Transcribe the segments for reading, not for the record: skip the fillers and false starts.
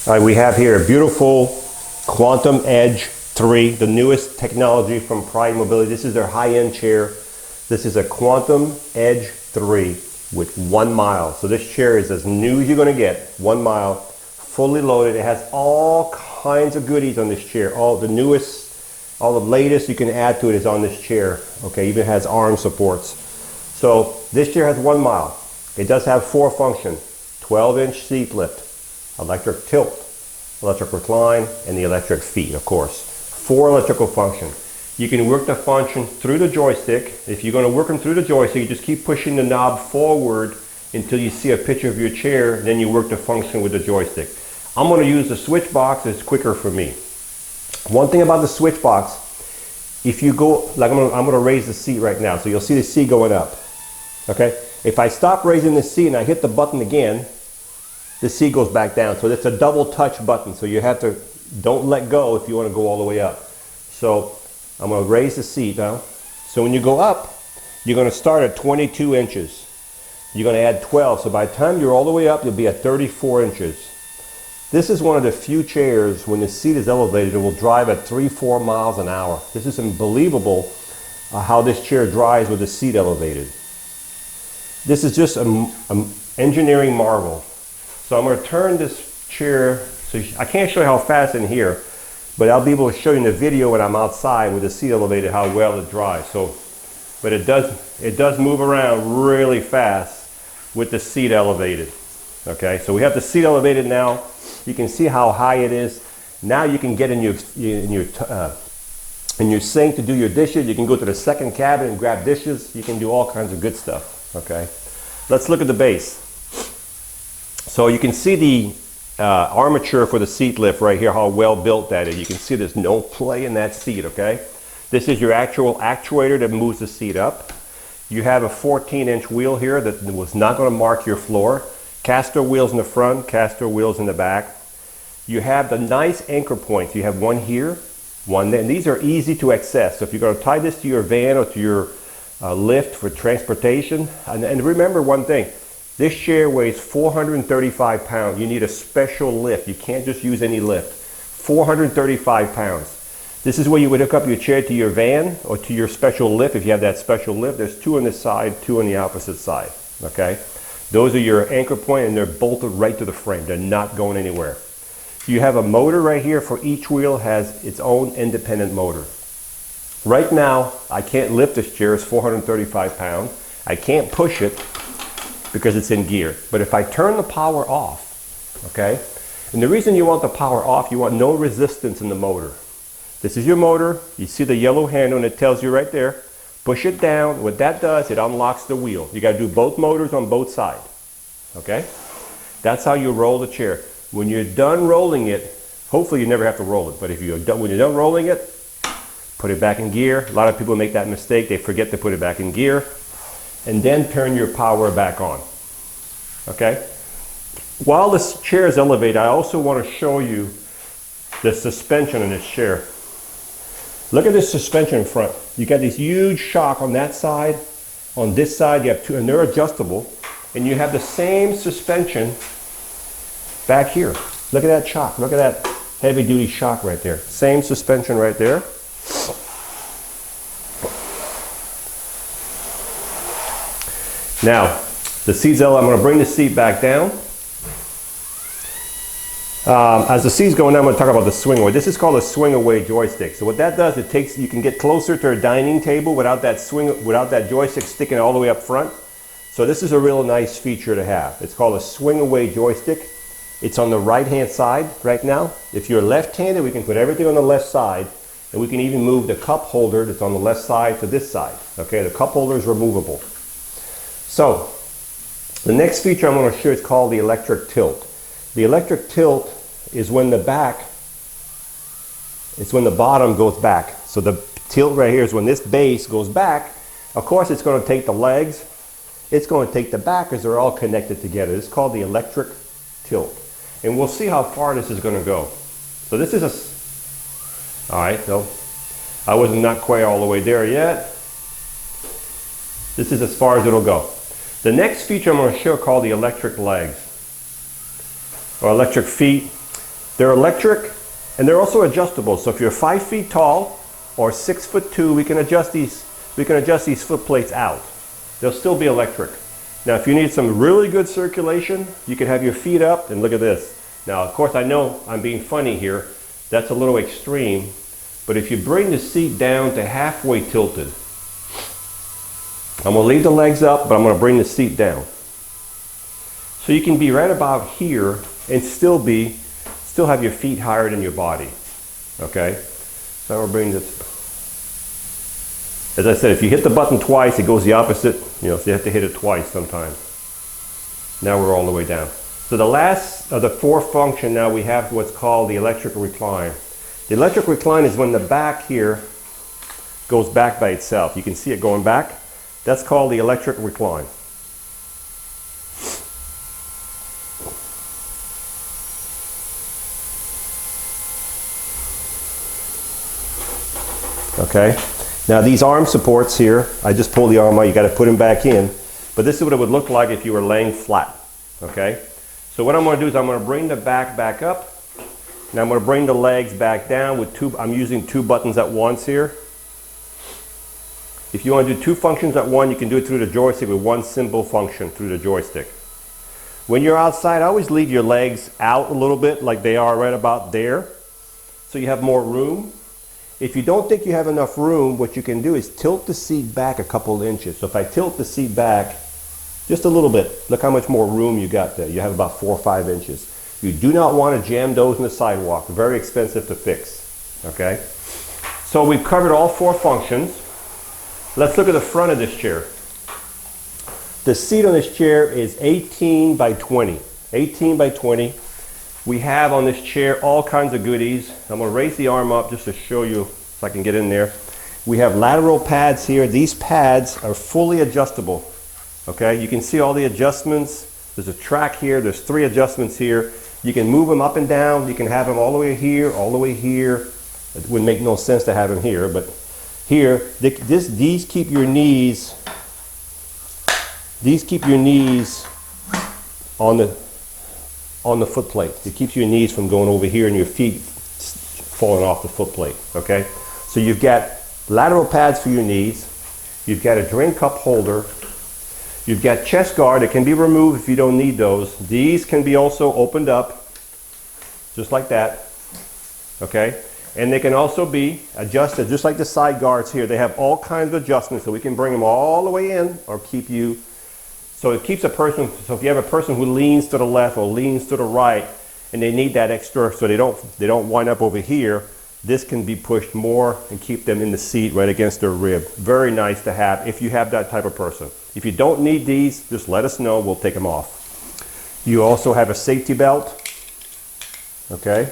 All right, we have here a beautiful Quantum Edge 3, the newest technology from Pride Mobility. This is their high-end chair. This is a Quantum Edge 3 with 1 mile. So this chair is as new as you're gonna get, 1 mile, fully loaded. It has all kinds of goodies on this chair. All the newest, all the latest you can add to it is on this chair. Okay, even has arm supports. So this chair has 1 mile. It does have 4 functions: 12-inch seat lift, electric tilt, electric recline, and the electric feet, of course. 4 electrical functions. You can work the function through the joystick. If you're going to work them through the joystick, you just keep pushing the knob forward until you see a picture of your chair, and then you work the function with the joystick. I'm going to use the switch box. It's quicker for me. One thing about the switch box, if you go, like I'm going to raise the seat right now, so you'll see the seat going up. Okay? If I stop raising the seat and I hit the button again, the seat goes back down. So it's a double touch button. So you have to, don't let go if you want to go all the way up. So I'm going to raise the seat now. So when you go up, you're going to start at 22 inches. You're going to add 12. So by the time you're all the way up, you'll be at 34 inches. This is one of the few chairs, when the seat is elevated, it will drive at 3-4 miles an hour. This is unbelievable how this chair drives with the seat elevated. This is just an engineering marvel. So I'm going to turn this chair, so I can't show you how fast in here, but I'll be able to show you in the video when I'm outside with the seat elevated how well it drives. So, but it does move around really fast with the seat elevated. Okay, so we have the seat elevated now. You can see how high it is. Now you can get in your sink to do your dishes. You can go to the second cabin and grab dishes. You can do all kinds of good stuff. Okay, let's look at the base. So you can see the armature for the seat lift right here, how well built that is. You can see there's no play in that seat, okay? This is your actual actuator that moves the seat up. You have a 14-inch wheel here that was not going to mark your floor. Caster wheels in the front, caster wheels in the back. You have the nice anchor points. You have one here, one there. And these are easy to access. So if you're going to tie this to your van or to your lift for transportation, and remember one thing, this chair weighs 435 pounds. You need a special lift. You can't just use any lift. 435 pounds. This is where you would hook up your chair to your van or to your special lift. If you have that special lift, there's 2 on this side, 2 on the opposite side. Okay? Those are your anchor point, and they're bolted right to the frame. They're not going anywhere. You have a motor right here. For each wheel has its own independent motor. Right now, I can't lift this chair. It's 435 pounds. I can't push it because it's in gear. But if I turn the power off, okay, and the reason you want the power off, you want no resistance in the motor. This is your motor. You see the yellow handle, and it tells you right there, push it down. What that does, it unlocks the wheel. You got to do both motors on both sides, okay? That's how you roll the chair. When you're done rolling it, hopefully you never have to roll it, but if you're done, when you're done rolling it, put it back in gear. A lot of people make that mistake. They forget to put it back in gear. And then turn your power back on. Okay? While this chair is elevated, I also want to show you the suspension in this chair. Look at this suspension in front. You got this huge shock on that side. On this side, you have 2, and they're adjustable. And you have the same suspension back here. Look at that shock. Look at that heavy duty shock right there. Same suspension right there. Now, the seat's I'm going to bring the seat back down. As the seat's going down, I'm going to talk about the swing away. This is called a swing away joystick. So what that does, it takes, you can get closer to a dining table without that joystick sticking all the way up front. So this is a real nice feature to have. It's called a swing away joystick. It's on the right hand side right now. If you're left-handed, we can put everything on the left side, and we can even move the cup holder that's on the left side to this side. Okay, the cup holder is removable. So, the next feature I'm going to show you is called the electric tilt. The electric tilt is when the bottom goes back. So the tilt right here is when this base goes back. Of course, it's going to take the legs, it's going to take the back, because they're all connected together. It's called the electric tilt. And we'll see how far this is going to go. So this is all right, so I was not quite all the way there yet. This is as far as it'll go. The next feature I'm going to show called the electric legs or electric feet. They're electric and they're also adjustable. So if you're 5 feet tall or 6'2", we can adjust these foot plates out. They'll still be electric. Now if you need some really good circulation, you can have your feet up and look at this. Now of course I know I'm being funny here. That's a little extreme. But if you bring the seat down to halfway tilted, I'm going to leave the legs up, but I'm going to bring the seat down. So you can be right about here and still have your feet higher than your body. Okay? So I'm going to bring this. As I said, if you hit the button twice, it goes the opposite. You know, so you have to hit it twice sometimes. Now we're all the way down. So the last of the 4 function, now we have what's called the electric recline. The electric recline is when the back here goes back by itself. You can see it going back. That's called the electric recline. Okay. Now these arm supports here, I just pulled the arm out, you got to put them back in. But this is what it would look like if you were laying flat. Okay. So what I'm going to do is I'm going to bring the back up. Now I'm going to bring the legs back down with I'm using 2 buttons at once here. If you want to do 2 functions at once, you can do it through the joystick with 1 simple function through the joystick. When you're outside, always leave your legs out a little bit like they are right about there, so you have more room. If you don't think you have enough room, what you can do is tilt the seat back a couple inches. So if I tilt the seat back just a little bit, look how much more room you got there. You have about 4 or 5 inches. You do not want to jam those in the sidewalk. Very expensive to fix. Okay? So we've covered all 4 functions. Let's look at the front of this chair. The seat on this chair is 18 by 20. 18 by 20. We have on this chair all kinds of goodies. I'm going to raise the arm up just to show you if I can get in there. We have lateral pads here. These pads are fully adjustable. Okay? You can see all the adjustments. There's a track here. There's 3 adjustments here. You can move them up and down. You can have them all the way here, all the way here. It would make no sense to have them here, but here, these keep your knees. These keep your knees on the foot plate. It keeps your knees from going over here and your feet falling off the foot plate. Okay, so you've got lateral pads for your knees. You've got a drink cup holder. You've got chest guard that can be removed if you don't need those. These can be also opened up, just like that, okay? And they can also be adjusted, just like the side guards here. They have all kinds of adjustments, so we can bring them all the way in or keep you, so it keeps a person, so if you have a person who leans to the left or leans to the right, and they need that extra so they don't wind up over here, this can be pushed more and keep them in the seat right against their rib. Very nice to have if you have that type of person. If you don't need these, just let us know, we'll take them off. You also have a safety belt, okay?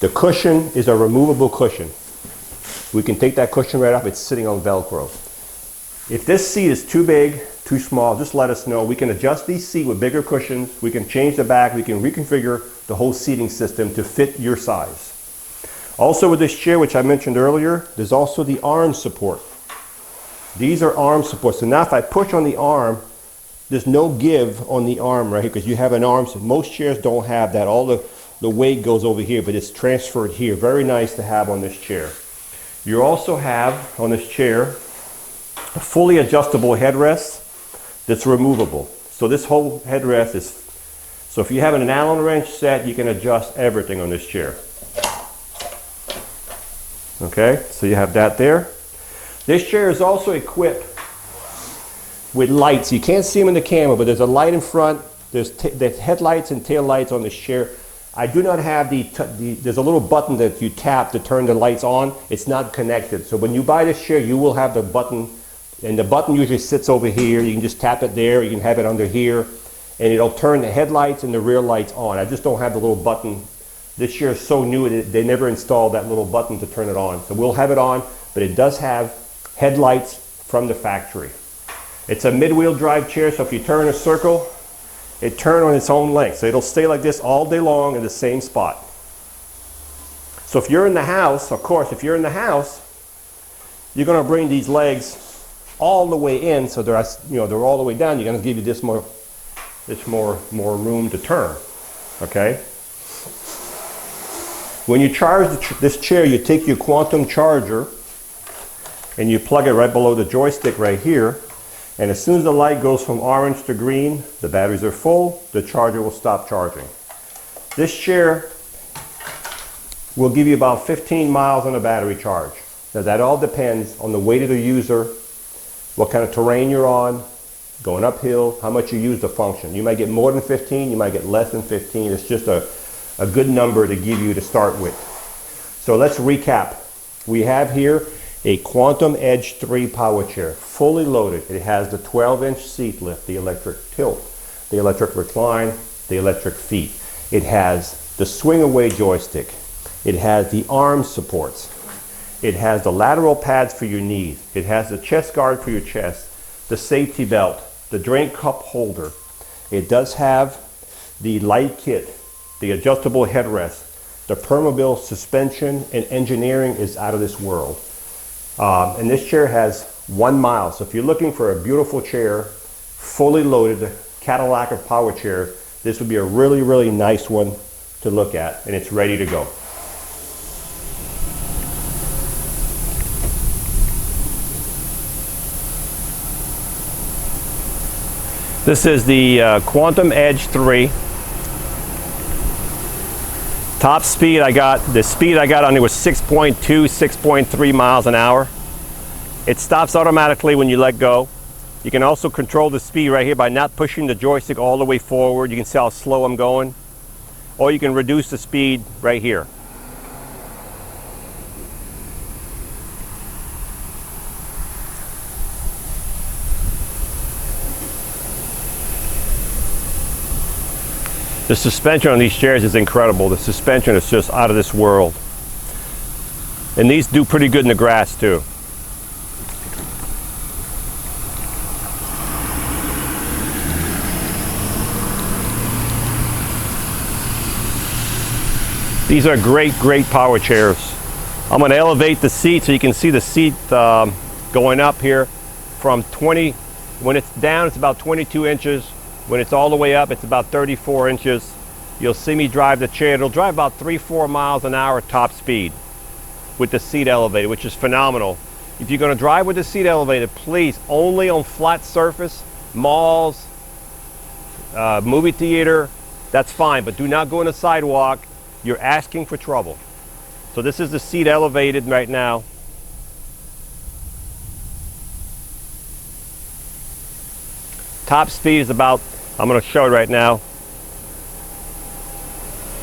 The cushion is a removable cushion. We can take that cushion right off, it's sitting on Velcro. If this seat is too big, too small, just let us know. We can adjust these seats with bigger cushions, we can change the back, we can reconfigure the whole seating system to fit your size. Also with this chair, which I mentioned earlier, there's also the arm support. These are arm supports. So now if I push on the arm, there's no give on the arm right here because you have an arm. So most chairs don't have that. All the weight goes over here, but it's transferred here. Very nice to have on this chair. You also have on this chair a fully adjustable headrest that's removable. So this whole headrest is, so if you have an Allen wrench set, you can adjust everything on this chair. Okay, so you have that there. This chair is also equipped with lights. You can't see them in the camera, but there's a light in front. There's headlights and tail lights on this chair. I do not have there's a little button that you tap to turn the lights on. It's not connected. So when you buy this chair, you will have the button, and the button usually sits over here. You can just tap it there. You can have it under here, and it'll turn the headlights and the rear lights on. I just don't have the little button. This chair is so new, they never installed that little button to turn it on. So we'll have it on, but it does have headlights from the factory. It's a mid-wheel drive chair, so if you turn a circle, it turns on its own length. So it'll stay like this all day long in the same spot. So if you're in the house, of course, if you're in the house, you're going to bring these legs all the way in, so they're all the way down. You're going to give you this more room to turn. Okay. When you charge this chair, you take your quantum charger and you plug it right below the joystick right here. And as soon as the light goes from orange to green, the batteries are full, the charger will stop charging. This chair will give you about 15 miles on a battery charge. Now that all depends on the weight of the user, what kind of terrain you're on, going uphill, how much you use the function. You might get more than 15, you might get less than 15. It's just a good number to give you to start with. So let's recap. We have here a Quantum Edge 3 power chair, fully loaded. It has the 12-inch seat lift, the electric tilt, the electric recline, the electric feet. It has the swing away joystick. It has the arm supports. It has the lateral pads for your knees. It has the chest guard for your chest, the safety belt, the drink cup holder. It does have the light kit, the adjustable headrest, the permobil suspension, and engineering is out of this world. And this chair has 1 mile. So if you're looking for a beautiful chair, fully loaded Cadillac of power chairs, this would be a really, really nice one to look at, and it's ready to go. This is the Quantum Edge 3. Top speed the speed I got on it was 6.2, 6.3 miles an hour. It stops automatically when you let go. You can also control the speed right here by not pushing the joystick all the way forward. You can see how slow I'm going. Or you can reduce the speed right here. The suspension on these chairs is incredible. The suspension is just out of this world. And these do pretty good in the grass too. These are great, great power chairs. I'm going to elevate the seat so you can see the seat going up here from 20. When it's down, it's about 22 inches. When it's all the way up, it's about 34 inches. You'll see me drive the chair. It'll drive about 3-4 miles an hour top speed with the seat elevated, which is phenomenal. If you're going to drive with the seat elevated, please only on flat surface, malls, movie theater, that's fine, but do not go on a sidewalk. You're asking for trouble. So this is the seat elevated right now. Top speed is about, I'm going to show it right now.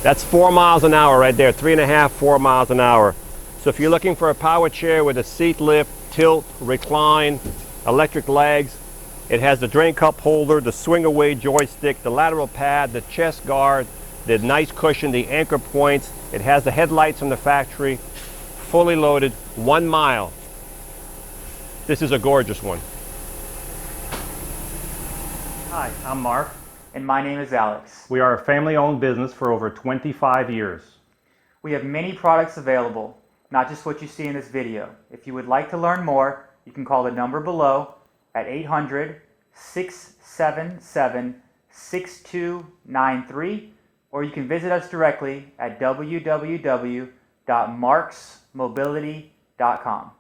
That's 4 miles an hour right there, 3.5, 4 miles an hour. So if you're looking for a power chair with a seat lift, tilt, recline, electric legs, it has the drain cup holder, the swing away joystick, the lateral pad, the chest guard, the nice cushion, the anchor points. It has the headlights from the factory, fully loaded, 1 mile. This is a gorgeous one. Hi, I'm Mark. And my name is Alex. We are a family-owned business for over 25 years. We have many products available, not just what you see in this video. If you would like to learn more, you can call the number below at 800-677-6293, or you can visit us directly at www.marksmobility.com.